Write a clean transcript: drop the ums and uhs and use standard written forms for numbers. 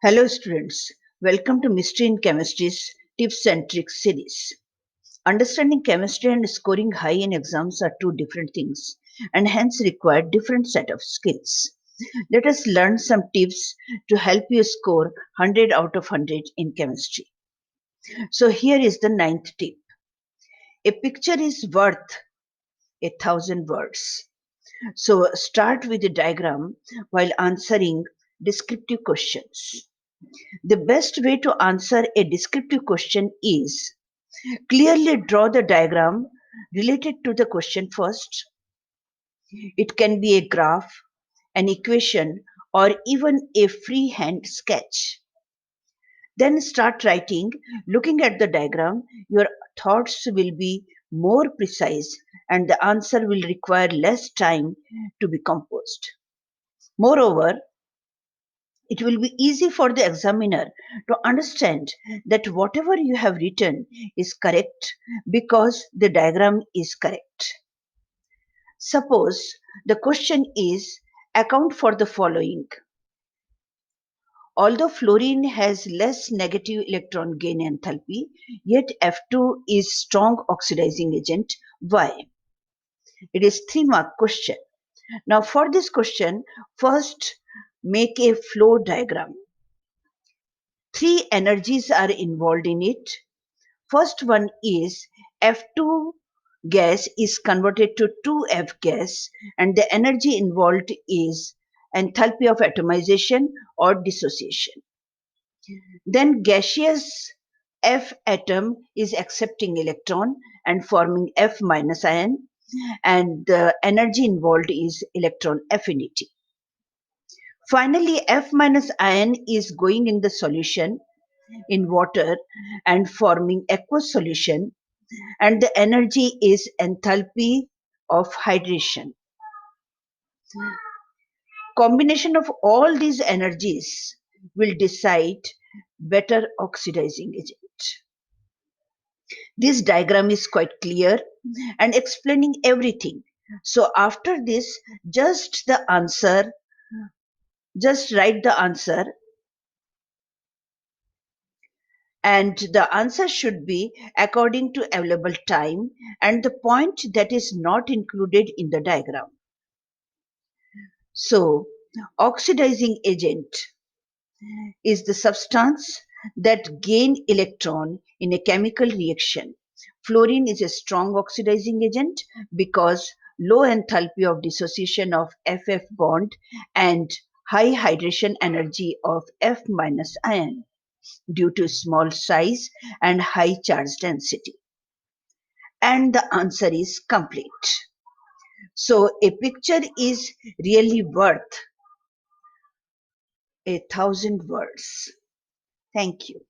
Hello students, welcome to Mystery in Chemistry's Tips and Tricks series. Understanding chemistry and scoring high in exams are two different things and hence require different set of skills. Let us learn some tips to help you score 100 out of 100 in chemistry. So here is the ninth tip. A picture is worth 1,000 words. So start with a diagram while answering descriptive questions. The best way to answer a descriptive question is clearly draw the diagram related to the question first. It can be a graph, an equation, or even a freehand sketch. Then start writing. Looking at the diagram, your thoughts will be more precise and the answer will require less time to be composed. Moreover, it will be easy for the examiner to understand that whatever you have written is correct because the diagram is correct. Suppose the question is account for the following. Although fluorine has less negative electron gain enthalpy, yet F2 is strong oxidizing agent. Why? It is 3-mark question. Now for this question, first make a flow diagram. Three energies are involved in it. First one is F2 gas is converted to 2F gas and the energy involved is enthalpy of atomization or dissociation. Then gaseous F atom is accepting electron and forming F minus ion and the energy involved is electron affinity. Finally, F minus ion is going in the solution in water and forming aqueous solution and the energy is enthalpy of hydration. Combination of all these energies will decide better oxidizing agent. This diagram is quite clear and explaining everything. So after this, just write the answer and the answer should be according to available time and the point that is not included in the diagram. So, oxidizing agent is the substance that gain electron in a chemical reaction. Fluorine is a strong oxidizing agent because low enthalpy of dissociation of FF bond and high hydration energy of F minus ion due to small size and high charge density. And the answer is complete. So a picture is really worth 1,000 words. Thank you.